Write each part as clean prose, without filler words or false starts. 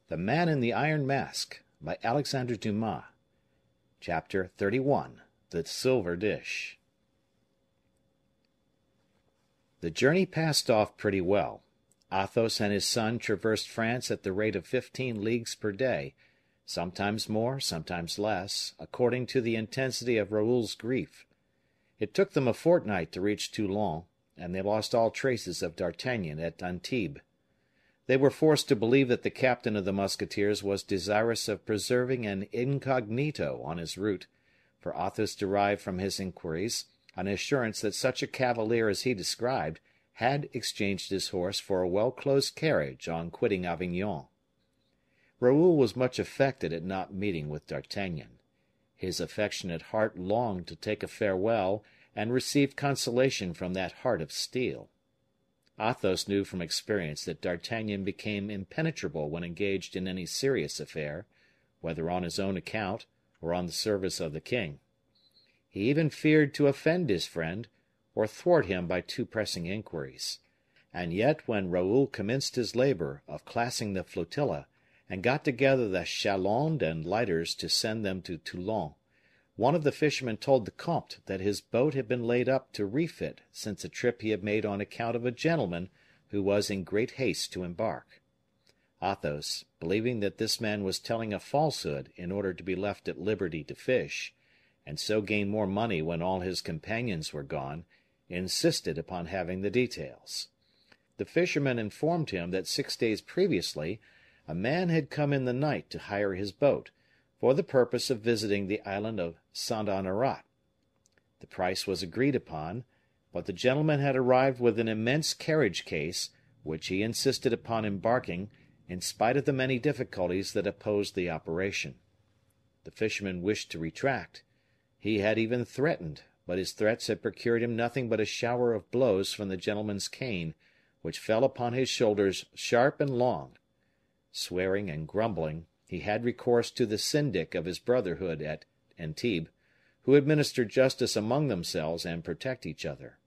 The Man in the Iron Mask, by Alexandre Dumas. Chapter 31. The Silver Dish. The journey passed off pretty well. Athos and his son traversed France at the rate of 15 leagues per day, sometimes more, sometimes less, according to the intensity of Raoul's grief. It took them a fortnight to reach Toulon, and they lost all traces of D'Artagnan at Antibes. They were forced to believe that the captain of the musketeers was desirous of preserving an incognito on his route, for Athos derived from his inquiries an assurance that such a cavalier as he described had exchanged his horse for a well-closed carriage on quitting Avignon. Raoul was much affected at not meeting with D'Artagnan. His affectionate heart longed to take a farewell and receive consolation from that heart of steel. Athos knew from experience that D'Artagnan became impenetrable when engaged in any serious affair, whether on his own account or on the service of the king. He even feared to offend his friend, or thwart him by too pressing inquiries. And yet, when Raoul commenced his labor of classing the flotilla, and got together the chalands and lighters to send them to Toulon, one of the fishermen told the comte that his boat had been laid up to refit since a trip he had made on account of a gentleman who was in great haste to embark. Athos, believing that this man was telling a falsehood in order to be left at liberty to fish, and so gain more money when all his companions were gone, insisted upon having the details. The fisherman informed him that 6 days previously a man had come in the night to hire his boat, for the purpose of visiting the island of Saint Honorat. The price was agreed upon, but the gentleman had arrived with an immense carriage case, which he insisted upon embarking, in spite of the many difficulties that opposed the operation. The fisherman wished to retract. He had even threatened, but his threats had procured him nothing but a shower of blows from the gentleman's cane, which fell upon his shoulders sharp and long. Swearing and grumbling, he had recourse to the syndic of his brotherhood at Antibes, who administer justice among themselves and protect each other.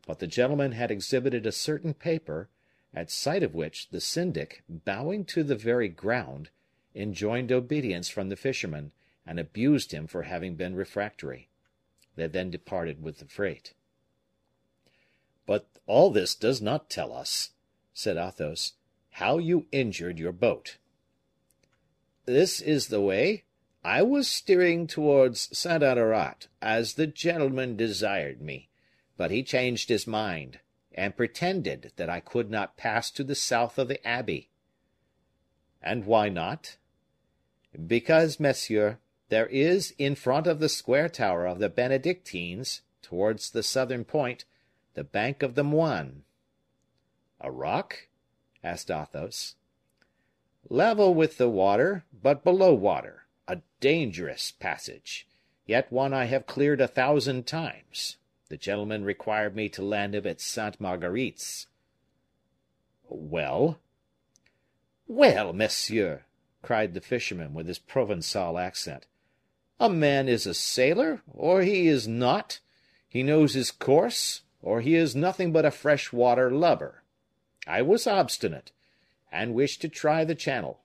But the gentleman had exhibited a certain paper, at sight of which the syndic, bowing to the very ground, enjoined obedience from the fisherman, and abused him for having been refractory. They then departed with the freight. "But all this does not tell us," said Athos, "how you injured your boat." "This is the way. I was steering towards Saint Honorat, as the gentleman desired me, but he changed his mind, and pretended that I could not pass to the south of the abbey." "And why not?" "Because, monsieur, there is in front of the square tower of the Benedictines, towards the southern point, the bank of the Moine." "A rock?" asked Athos. "Level with the water, but below water; a dangerous passage, yet one I have cleared 1,000 times. The gentleman required me to land him at Sainte Marguerite's." "Well?" "Well, monsieur," cried the fisherman with his Provençal accent, "a man is a sailor, or he is not; he knows his course, or he is nothing but a fresh-water lubber. I was obstinate, and wished to try the channel.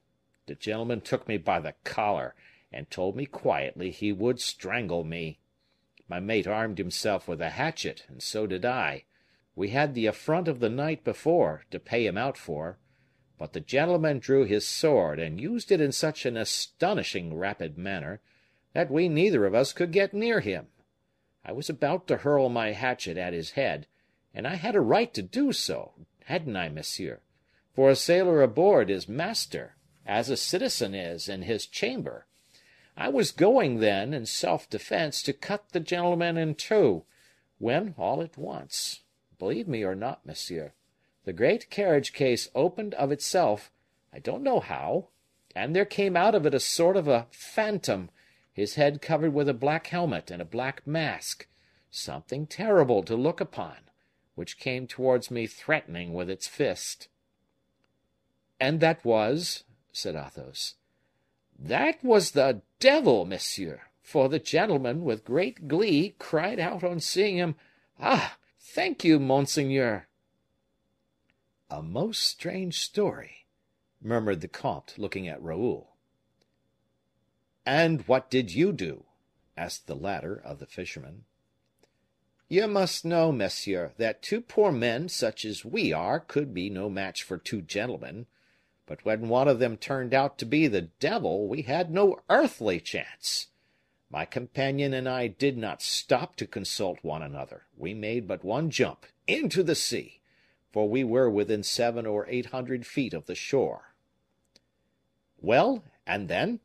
The gentleman took me by the collar, and told me quietly he would strangle me. My mate armed himself with a hatchet, and so did I. We had the affront of the night before, to pay him out for. But the gentleman drew his sword, and used it in such an astonishing rapid manner, that we neither of us could get near him. I was about to hurl my hatchet at his head, and I had a right to do so, hadn't I, monsieur? For a sailor aboard is master, as a citizen is in his chamber. I was going then, in self-defense, to cut the gentleman in two, when, all at once, believe me or not, monsieur, the great carriage case opened of itself, I don't know how, and there came out of it a sort of a phantom, his head covered with a black helmet and a black mask, something terrible to look upon, which came towards me threatening with its fist." "And that was?" said Athos. "That was the devil, monsieur, for the gentleman, with great glee, cried out on seeing him, 'Ah, thank you, monseigneur!'" "A most strange story," murmured the comte, looking at Raoul. "And what did you do?" asked the latter of the fisherman. "You must know, monsieur, that two poor men such as we are could be no match for two gentlemen; but when one of them turned out to be the devil, we had no earthly chance. My companion and I did not stop to consult one another; we made but one jump into the sea, for we were within 700 or 800 feet of the shore." "Well, and then?"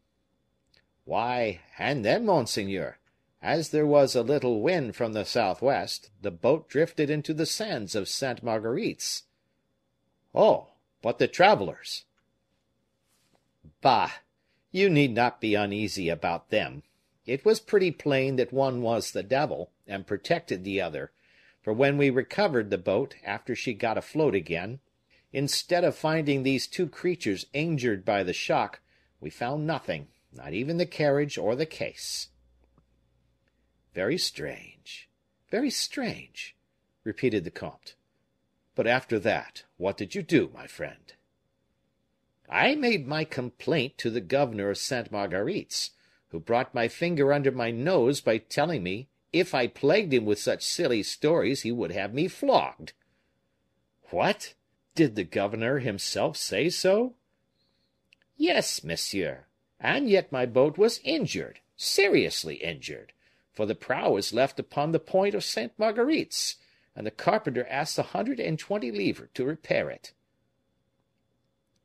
"Why, and then, monseigneur, as there was a little wind from the southwest, the boat drifted into the sands of Sainte Marguerite's." "Oh, but the travelers?" "Bah! You need not be uneasy about them. It was pretty plain that one was the devil, and protected the other; for when we recovered the boat, after she got afloat again, instead of finding these two creatures injured by the shock, we found nothing, not even the carriage or the case." "Very strange, very strange," repeated the comte. "But after that, what did you do, my friend?" "I made my complaint to the governor of Sainte Marguerite's, who brought my finger under my nose by telling me if I plagued him with such silly stories he would have me flogged." "What! Did the governor himself say so?" "Yes, monsieur; and yet my boat was injured, seriously injured, for the prow was left upon the point of Sainte Marguerite's, and the carpenter asked 120 livres to repair it."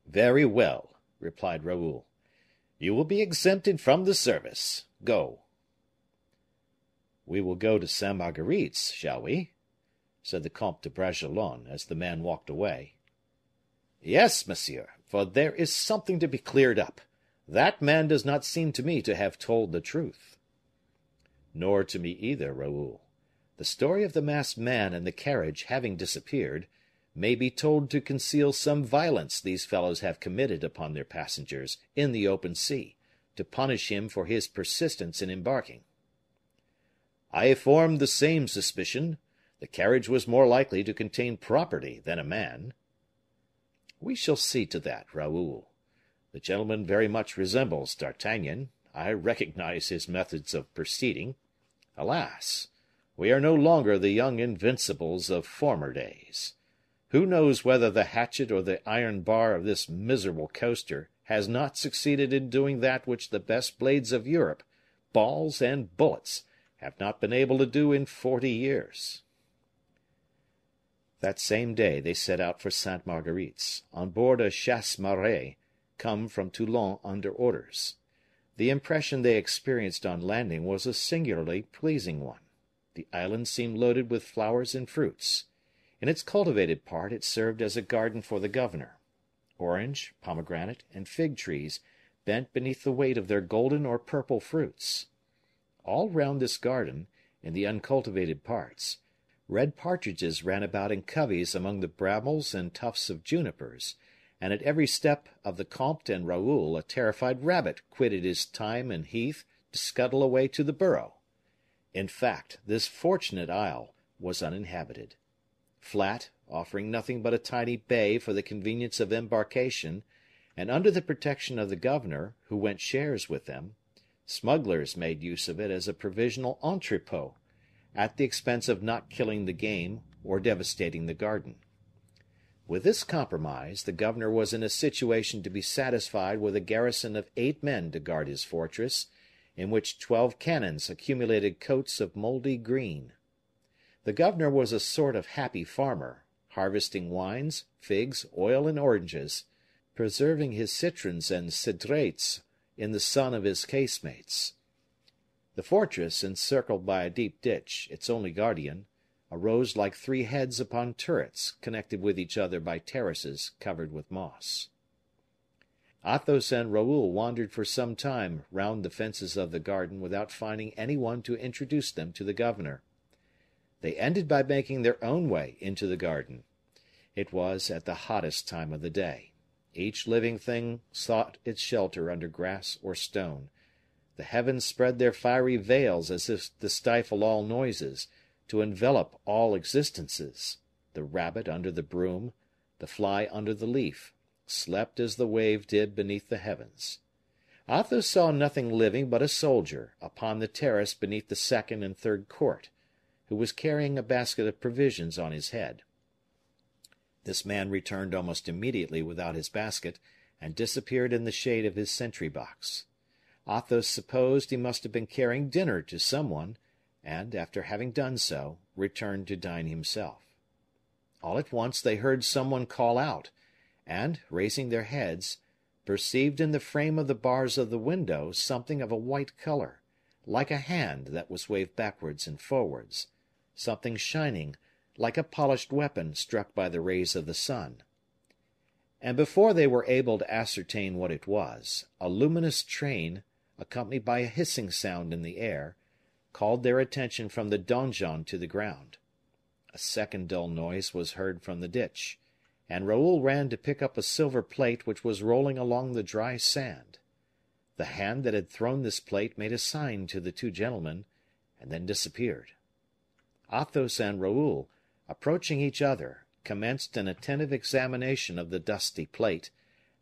"Very well," replied Raoul. "You will be exempted from the service. Go." "We will go to Sainte Marguerite's, shall we?" said the Comte de Bragelonne, as the man walked away. "Yes, monsieur, for there is something to be cleared up. That man does not seem to me to have told the truth." "Nor to me either, Raoul. The story of the masked man and the carriage having disappeared, may be told to conceal some violence these fellows have committed upon their passengers, in the open sea, to punish him for his persistence in embarking." "I formed the same suspicion. The carriage was more likely to contain property than a man." "We shall see to that, Raoul. The gentleman very much resembles D'Artagnan. I recognize his methods of proceeding. Alas! we are no longer the young invincibles of former days. Who knows whether the hatchet or the iron bar of this miserable coaster has not succeeded in doing that which the best blades of Europe, balls and bullets, have not been able to do in 40 years. That same day they set out for Sainte Marguerite's, on board a chasse maree, come from Toulon under orders. The impression they experienced on landing was a singularly pleasing one. The island seemed loaded with flowers and fruits. In its cultivated part it served as a garden for the governor. Orange, pomegranate, and fig trees bent beneath the weight of their golden or purple fruits. All round this garden, in the uncultivated parts, red partridges ran about in coveys among the brambles and tufts of junipers, and at every step of the comte and Raoul a terrified rabbit quitted his thyme and heath to scuttle away to the burrow. In fact, this fortunate isle was uninhabited. Flat, offering nothing but a tiny bay for the convenience of embarkation, and under the protection of the governor, who went shares with them, smugglers made use of it as a provisional entrepot, at the expense of not killing the game or devastating the garden. With this compromise, the governor was in a situation to be satisfied with a garrison of 8 men to guard his fortress, in which 12 cannons accumulated coats of mouldy green. The governor was a sort of happy farmer, harvesting wines, figs, oil, and oranges, preserving his citrons and cedrates in the sun of his casemates. The fortress, encircled by a deep ditch, its only guardian, arose like 3 heads upon turrets, connected with each other by terraces covered with moss. Athos and Raoul wandered for some time round the fences of the garden without finding any one to introduce them to the governor. They ended by making their own way into the garden. It was at the hottest time of the day. Each living thing sought its shelter under grass or stone. The heavens spread their fiery veils as if to stifle all noises, to envelop all existences. The rabbit under the broom, the fly under the leaf, slept as the wave did beneath the heavens. Athos saw nothing living but a soldier upon the terrace beneath the second and third court, who was carrying a basket of provisions on his head. This man returned almost immediately without his basket, and disappeared in the shade of his sentry box. Athos supposed he must have been carrying dinner to some one, and, after having done so, returned to dine himself. All at once they heard some one call out, and, raising their heads, perceived in the frame of the bars of the window something of a white color, like a hand that was waved backwards and forwards, something shining, like a polished weapon struck by the rays of the sun. And before they were able to ascertain what it was, a luminous train, accompanied by a hissing sound in the air, called their attention from the donjon to the ground. A second dull noise was heard from the ditch, and Raoul ran to pick up a silver plate which was rolling along the dry sand. The hand that had thrown this plate made a sign to the two gentlemen, and then disappeared. Athos and Raoul, approaching each other, commenced an attentive examination of the dusty plate,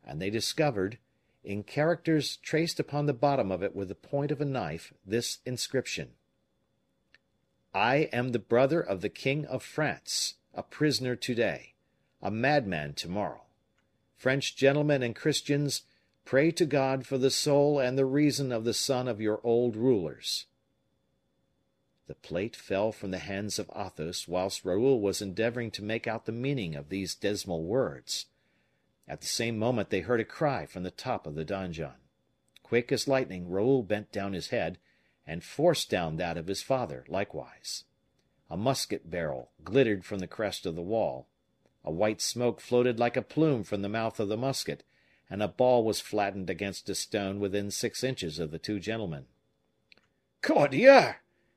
and they discovered, in characters traced upon the bottom of it with the point of a knife, this inscription: I am the brother of the King of France, a prisoner today, a madman tomorrow. French gentlemen and Christians, pray to God for the soul and the reason of the son of your old rulers. The plate fell from the hands of Athos whilst Raoul was endeavoring to make out the meaning of these dismal words. At the same moment they heard a cry from the top of the donjon. Quick as lightning, Raoul bent down his head, and forced down that of his father likewise. A musket barrel glittered from the crest of the wall. A white smoke floated like a plume from the mouth of the musket, and a ball was flattened against a stone within 6 inches of the two gentlemen. "Cordieu!"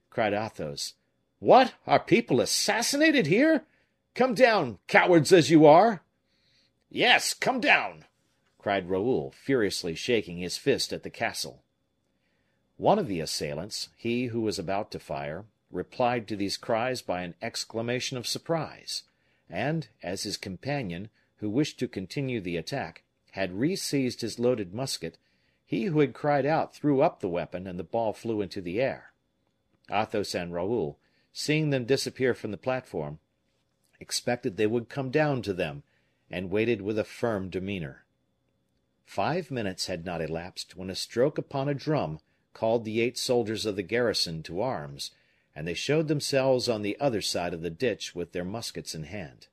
cried Athos. "What, are people assassinated here? Come down, cowards as you are!" "Yes, come down!" cried Raoul, furiously shaking his fist at the castle. One of the assailants, he who was about to fire, replied to these cries by an exclamation of surprise, and, as his companion, who wished to continue the attack, had re-seized his loaded musket, he who had cried out threw up the weapon, and the ball flew into the air. Athos and Raoul, seeing them disappear from the platform, expected they would come down to them, and waited with a firm demeanor. 5 minutes had not elapsed when a stroke upon a drum called the 8 soldiers of the garrison to arms, and they showed themselves on the other side of the ditch with their muskets in hand.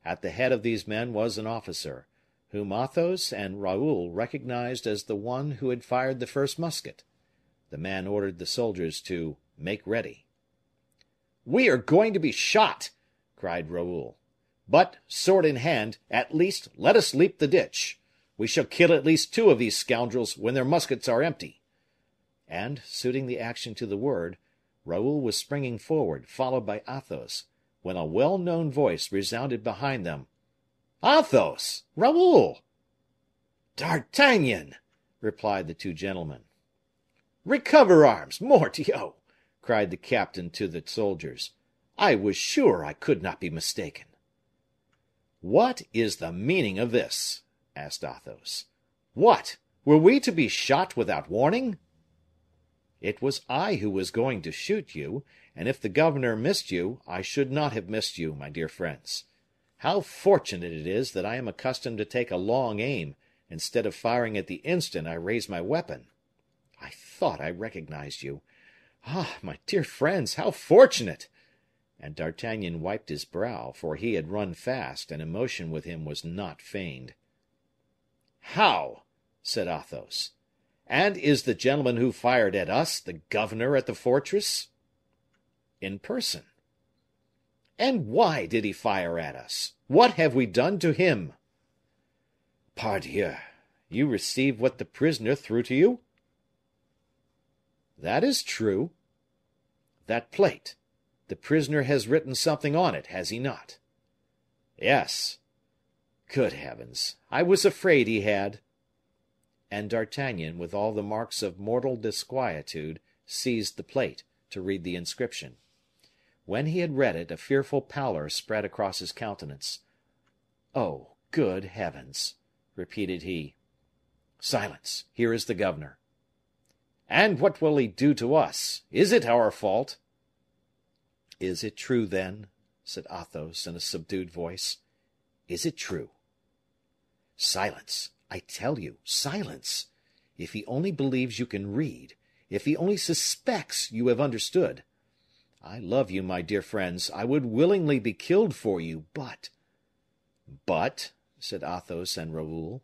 At the head of these men was an officer, whom Athos and Raoul recognized as the one who had fired the first musket. The man ordered the soldiers to make ready. "We are going to be shot!" cried Raoul. "But, sword in hand, at least let us leap the ditch. We shall kill at least 2 of these scoundrels when their muskets are empty." And, suiting the action to the word, Raoul was springing forward, followed by Athos, when a well-known voice resounded behind them. "Athos! Raoul!" "D'Artagnan!" replied the two gentlemen. "Recover arms, Mordioux!" cried the captain to the soldiers. "I was sure I could not be mistaken." "What is the meaning of this?" asked Athos. "What! Were we to be shot without warning?" "It was I who was going to shoot you, and if the governor missed you, I should not have missed you, my dear friends. How fortunate it is that I am accustomed to take a long aim, instead of firing at the instant I raise my weapon. I thought I recognized you. Ah, my dear friends, how fortunate!" And D'Artagnan wiped his brow, for he had run fast, and emotion with him was not feigned. "How?" said Athos. "And is the gentleman who fired at us the governor at the fortress?" "In person." "And why did he fire at us? What have we done to him?" "Pardieu! You received what the prisoner threw to you?" "That is true." "That plate. The prisoner has written something on it, has he not?" "Yes." "Good heavens! I was afraid he had." And D'Artagnan, with all the marks of mortal disquietude, seized the plate, to read the inscription. When he had read it, a fearful pallor spread across his countenance. "Oh, Good heavens!" repeated he. "Silence! Here is the governor." "And what will he do to us? Is it our fault?" "Is it true, then?" said Athos, in a subdued voice. "Is it true?" "Silence! I tell you, silence! If he only believes you can read, if he only suspects you have understood. I love you, my dear friends, I would willingly be killed for you, but—" "But?" said Athos and Raoul.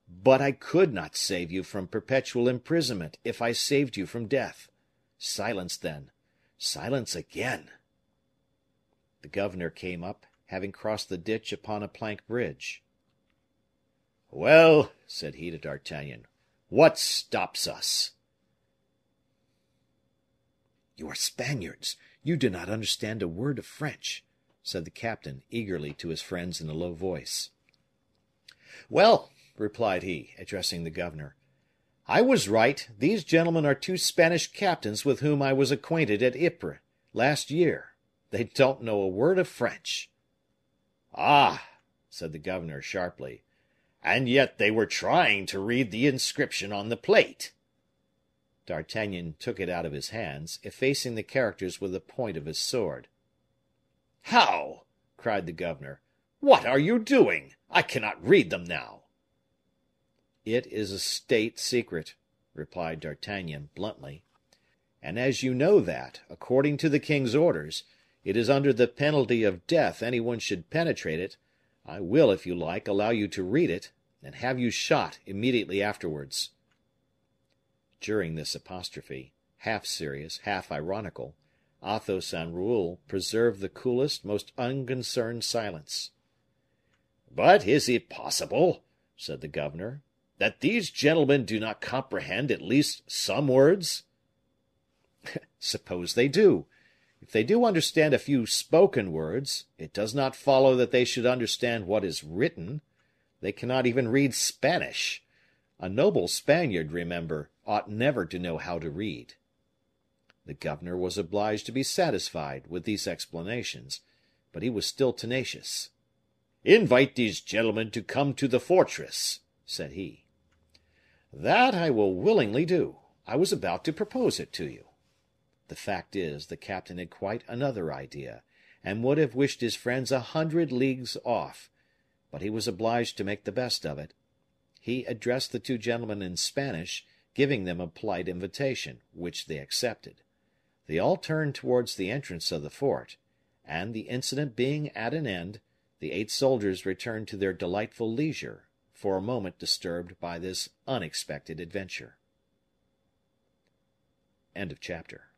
"But I could not save you from perpetual imprisonment if I saved you from death. Silence, then! Silence again!" The governor came up, having crossed the ditch upon a plank bridge. "Well," said he to D'Artagnan, "what stops us?" "You are Spaniards; you do not understand a word of French," said the captain eagerly to his friends in a low voice. "Well," replied he, addressing the governor, "I was right; these gentlemen are two Spanish captains with whom I was acquainted at Ypres last year. They don't know a word of French." "Ah!" said the governor, sharply, "and yet they were trying to read the inscription on the plate." D'Artagnan took it out of his hands, effacing the characters with the point of his sword. "How?" cried the governor. "What are you doing? I cannot read them now." "It is a state secret," replied D'Artagnan, bluntly; "and as you know that, according to the king's orders, it is under the penalty of death any one should penetrate it, I will, if you like, allow you to read it, and have you shot immediately afterwards." During this apostrophe, half serious, half ironical, Athos and Raoul preserved the coolest, most unconcerned silence. "But is it possible," said the governor, "that these gentlemen do not comprehend at least some words?" "Suppose they do. If they do understand a few spoken words, it does not follow that they should understand what is written. They cannot even read Spanish. A noble Spaniard, remember, ought never to know how to read." The governor was obliged to be satisfied with these explanations, but he was still tenacious. "Invite these gentlemen to come to the fortress," said he. "That I will willingly do. I was about to propose it to you." The fact is, the captain had quite another idea, and would have wished his friends 100 leagues off, but he was obliged to make the best of it. He addressed the two gentlemen in Spanish, giving them a polite invitation, which they accepted. They all turned towards the entrance of the fort, and the incident being at an end, the 8 soldiers returned to their delightful leisure, for a moment disturbed by this unexpected adventure. End of chapter.